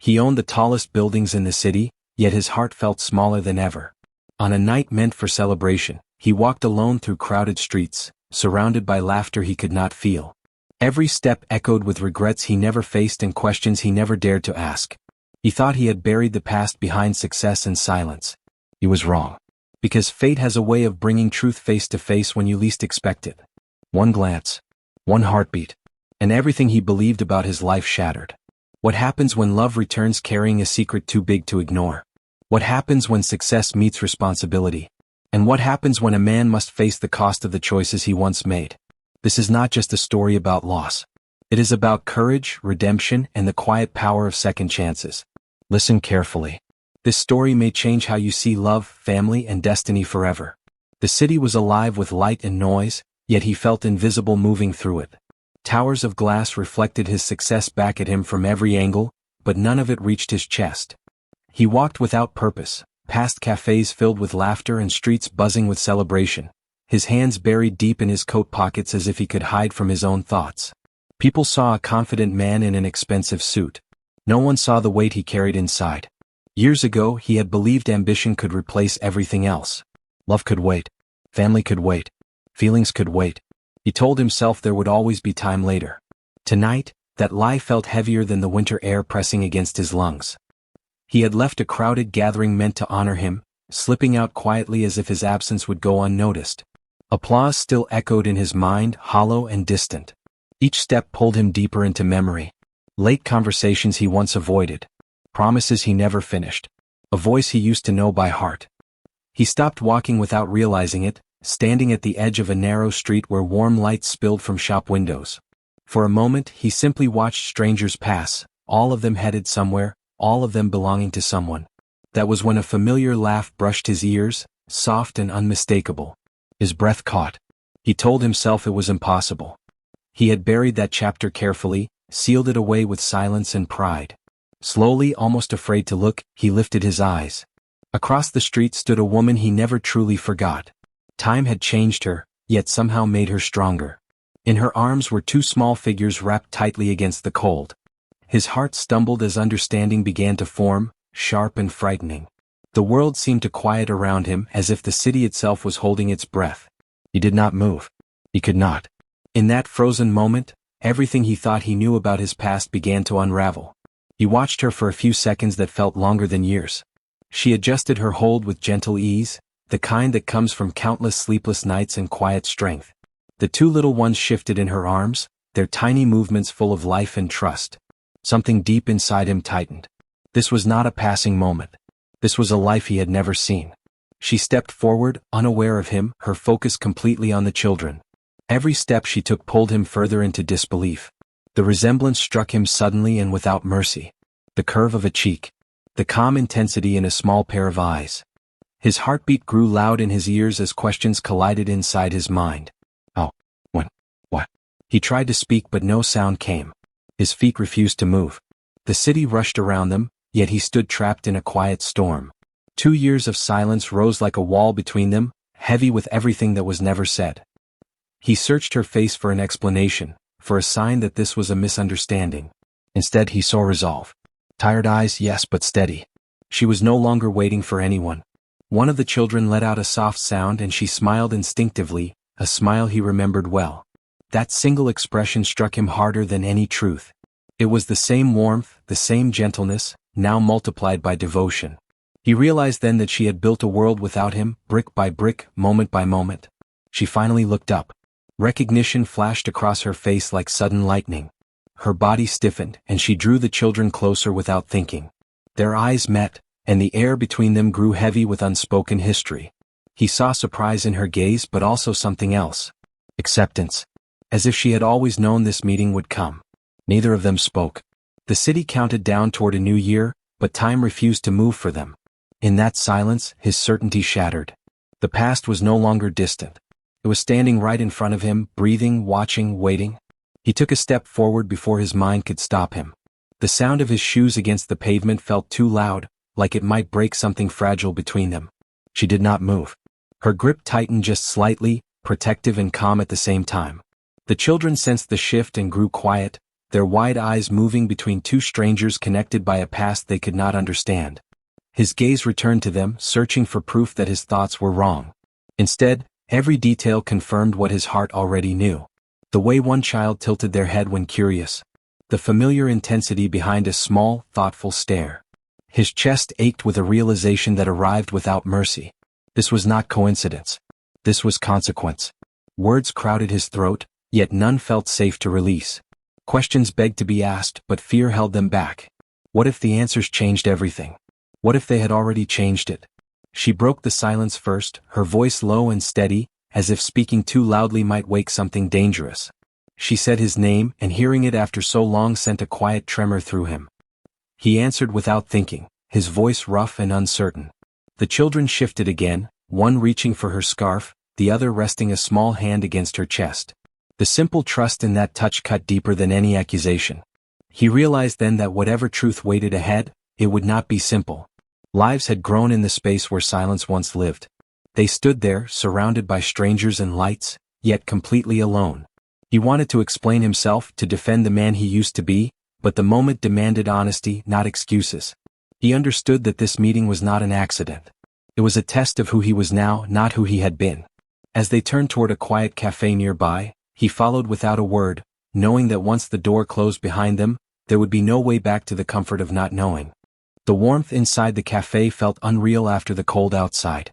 He owned the tallest buildings in the city, yet his heart felt smaller than ever. On a night meant for celebration, he walked alone through crowded streets, surrounded by laughter he could not feel. Every step echoed with regrets he never faced and questions he never dared to ask. He thought he had buried the past behind success and silence. He was wrong. Because fate has a way of bringing truth face to face when you least expect it. One glance, one heartbeat, and everything he believed about his life shattered. What happens when love returns carrying a secret too big to ignore? What happens when success meets responsibility? And what happens when a man must face the cost of the choices he once made? This is not just a story about loss. It is about courage, redemption, and the quiet power of second chances. Listen carefully. This story may change how you see love, family, and destiny forever. The city was alive with light and noise, yet he felt invisible moving through it. Towers of glass reflected his success back at him from every angle, but none of it reached his chest. He walked without purpose, past cafes filled with laughter and streets buzzing with celebration, his hands buried deep in his coat pockets as if he could hide from his own thoughts. People saw a confident man in an expensive suit. No one saw the weight he carried inside. Years ago, he had believed ambition could replace everything else. Love could wait. Family could wait. Feelings could wait. He told himself there would always be time later. Tonight, that lie felt heavier than the winter air pressing against his lungs. He had left a crowded gathering meant to honor him, slipping out quietly as if his absence would go unnoticed. Applause still echoed in his mind, hollow and distant. Each step pulled him deeper into memory. Late conversations he once avoided. Promises he never finished. A voice he used to know by heart. He stopped walking without realizing it, standing at the edge of a narrow street where warm lights spilled from shop windows. For a moment, he simply watched strangers pass, all of them headed somewhere, all of them belonging to someone. That was when a familiar laugh brushed his ears, soft and unmistakable. His breath caught. He told himself it was impossible. He had buried that chapter carefully, sealed it away with silence and pride. Slowly, almost afraid to look, he lifted his eyes. Across the street stood a woman he never truly forgot. Time had changed her, yet somehow made her stronger. In her arms were two small figures wrapped tightly against the cold. His heart stumbled as understanding began to form, sharp and frightening. The world seemed to quiet around him as if the city itself was holding its breath. He did not move. He could not. In that frozen moment, everything he thought he knew about his past began to unravel. He watched her for a few seconds that felt longer than years. She adjusted her hold with gentle ease, the kind that comes from countless sleepless nights and quiet strength. The two little ones shifted in her arms, their tiny movements full of life and trust. Something deep inside him tightened. This was not a passing moment. This was a life he had never seen. She stepped forward, unaware of him, her focus completely on the children. Every step she took pulled him further into disbelief. The resemblance struck him suddenly and without mercy. The curve of a cheek. The calm intensity in a small pair of eyes. His heartbeat grew loud in his ears as questions collided inside his mind. Oh, when, what? He tried to speak but no sound came. His feet refused to move. The city rushed around them, yet he stood trapped in a quiet storm. 2 years of silence rose like a wall between them, heavy with everything that was never said. He searched her face for an explanation, for a sign that this was a misunderstanding. Instead he saw resolve. Tired eyes, yes, but steady. She was no longer waiting for anyone. One of the children let out a soft sound and she smiled instinctively, a smile he remembered well. That single expression struck him harder than any truth. It was the same warmth, the same gentleness, now multiplied by devotion. He realized then that she had built a world without him, brick by brick, moment by moment. She finally looked up. Recognition flashed across her face like sudden lightning. Her body stiffened, and she drew the children closer without thinking. Their eyes met, and the air between them grew heavy with unspoken history. He saw surprise in her gaze but also something else. Acceptance. As if she had always known this meeting would come. Neither of them spoke. The city counted down toward a new year, but time refused to move for them. In that silence, his certainty shattered. The past was no longer distant. It was standing right in front of him, breathing, watching, waiting. He took a step forward before his mind could stop him. The sound of his shoes against the pavement felt too loud, like it might break something fragile between them. She did not move. Her grip tightened just slightly, protective and calm at the same time. The children sensed the shift and grew quiet, their wide eyes moving between two strangers connected by a past they could not understand. His gaze returned to them, searching for proof that his thoughts were wrong. Instead, every detail confirmed what his heart already knew. The way one child tilted their head when curious. The familiar intensity behind a small, thoughtful stare. His chest ached with a realization that arrived without mercy. This was not coincidence. This was consequence. Words crowded his throat, yet none felt safe to release. Questions begged to be asked, but fear held them back. What if the answers changed everything? What if they had already changed it? She broke the silence first, her voice low and steady, as if speaking too loudly might wake something dangerous. She said his name, and hearing it after so long sent a quiet tremor through him. He answered without thinking, his voice rough and uncertain. The children shifted again, one reaching for her scarf, the other resting a small hand against her chest. The simple trust in that touch cut deeper than any accusation. He realized then that whatever truth waited ahead, it would not be simple. Lives had grown in the space where silence once lived. They stood there, surrounded by strangers and lights, yet completely alone. He wanted to explain himself, to defend the man he used to be, but the moment demanded honesty, not excuses. He understood that this meeting was not an accident. It was a test of who he was now, not who he had been. As they turned toward a quiet cafe nearby, he followed without a word, knowing that once the door closed behind them, there would be no way back to the comfort of not knowing. The warmth inside the cafe felt unreal after the cold outside.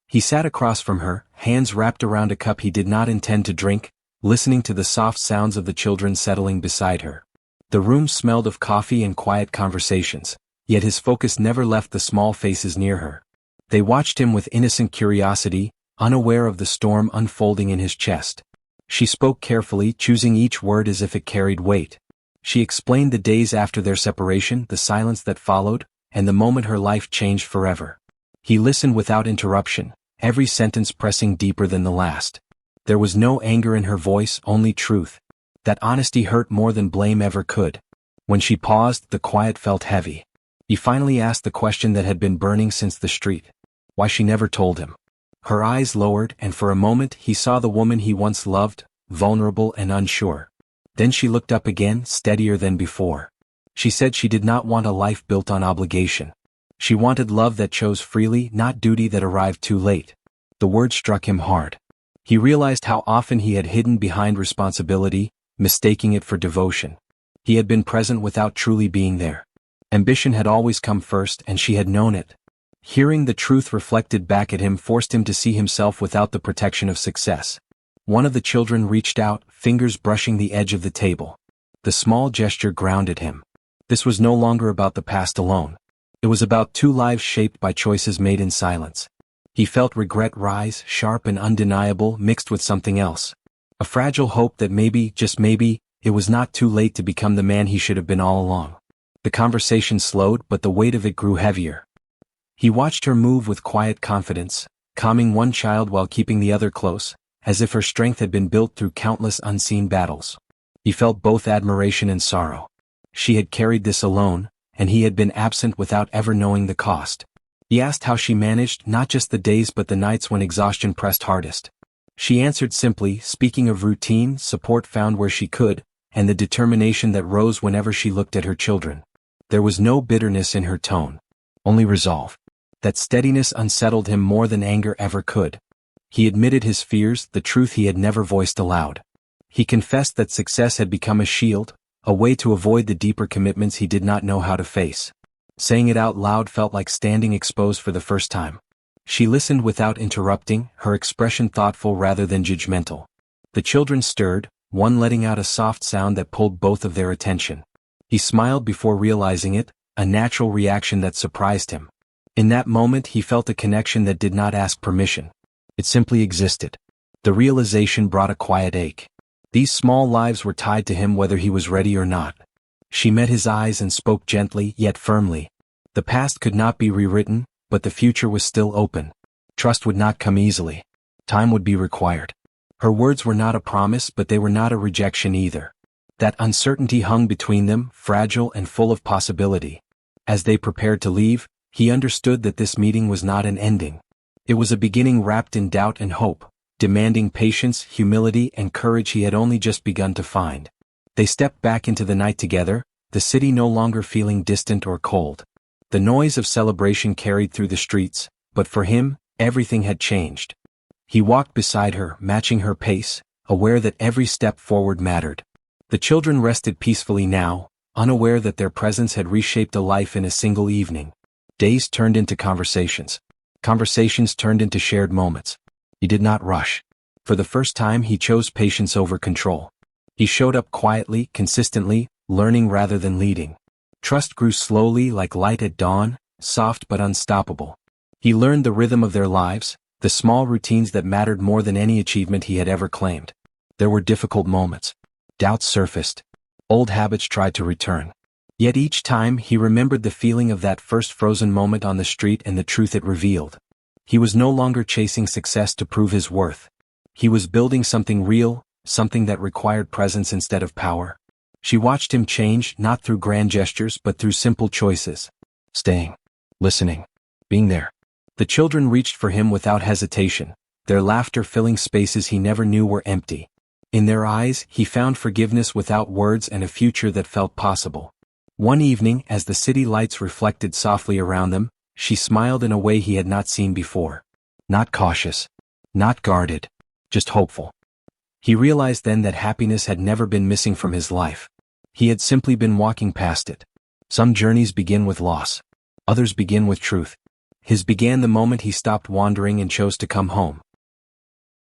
He sat across from her, hands wrapped around a cup he did not intend to drink, listening to the soft sounds of the children settling beside her. The room smelled of coffee and quiet conversations, yet his focus never left the small faces near her. They watched him with innocent curiosity, unaware of the storm unfolding in his chest. She spoke carefully, choosing each word as if it carried weight. She explained the days after their separation, the silence that followed, and the moment her life changed forever. He listened without interruption, every sentence pressing deeper than the last. There was no anger in her voice, only truth. That honesty hurt more than blame ever could. When she paused, the quiet felt heavy. He finally asked the question that had been burning since the street. Why she never told him. Her eyes lowered, and for a moment he saw the woman he once loved, vulnerable and unsure. Then she looked up again, steadier than before. She said she did not want a life built on obligation. She wanted love that chose freely, not duty that arrived too late. The word struck him hard. He realized how often he had hidden behind responsibility, mistaking it for devotion. He had been present without truly being there. Ambition had always come first, and she had known it. Hearing the truth reflected back at him forced him to see himself without the protection of success. One of the children reached out, fingers brushing the edge of the table. The small gesture grounded him. This was no longer about the past alone. It was about two lives shaped by choices made in silence. He felt regret rise, sharp and undeniable, mixed with something else. A fragile hope that maybe, just maybe, it was not too late to become the man he should have been all along. The conversation slowed, but the weight of it grew heavier. He watched her move with quiet confidence, calming one child while keeping the other close, as if her strength had been built through countless unseen battles. He felt both admiration and sorrow. She had carried this alone, and he had been absent without ever knowing the cost. He asked how she managed, not just the days but the nights when exhaustion pressed hardest. She answered simply, speaking of routine, support found where she could, and the determination that rose whenever she looked at her children. There was no bitterness in her tone, only resolve. That steadiness unsettled him more than anger ever could. He admitted his fears, the truth he had never voiced aloud. He confessed that success had become a shield, a way to avoid the deeper commitments he did not know how to face. Saying it out loud felt like standing exposed for the first time. She listened without interrupting, her expression thoughtful rather than judgmental. The children stirred, one letting out a soft sound that pulled both of their attention. He smiled before realizing it, a natural reaction that surprised him. In that moment he felt a connection that did not ask permission. It simply existed. The realization brought a quiet ache. These small lives were tied to him whether he was ready or not. She met his eyes and spoke gently yet firmly. The past could not be rewritten, but the future was still open. Trust would not come easily. Time would be required. Her words were not a promise, but they were not a rejection either. That uncertainty hung between them, fragile and full of possibility. As they prepared to leave, he understood that this meeting was not an ending. It was a beginning wrapped in doubt and hope, demanding patience, humility and courage he had only just begun to find. They stepped back into the night together, the city no longer feeling distant or cold. The noise of celebration carried through the streets, but for him, everything had changed. He walked beside her, matching her pace, aware that every step forward mattered. The children rested peacefully now, unaware that their presence had reshaped a life in a single evening. Days turned into conversations. Conversations turned into shared moments. He did not rush. For the first time he chose patience over control. He showed up quietly, consistently, learning rather than leading. Trust grew slowly like light at dawn, soft but unstoppable. He learned the rhythm of their lives, the small routines that mattered more than any achievement he had ever claimed. There were difficult moments. Doubts surfaced. Old habits tried to return. Yet each time he remembered the feeling of that first frozen moment on the street and the truth it revealed. He was no longer chasing success to prove his worth. He was building something real, something that required presence instead of power. She watched him change, not through grand gestures but through simple choices. Staying. Listening. Being there. The children reached for him without hesitation, their laughter filling spaces he never knew were empty. In their eyes, he found forgiveness without words and a future that felt possible. One evening, as the city lights reflected softly around them, she smiled in a way he had not seen before. Not cautious. Not guarded. Just hopeful. He realized then that happiness had never been missing from his life. He had simply been walking past it. Some journeys begin with loss. Others begin with truth. His began the moment he stopped wandering and chose to come home.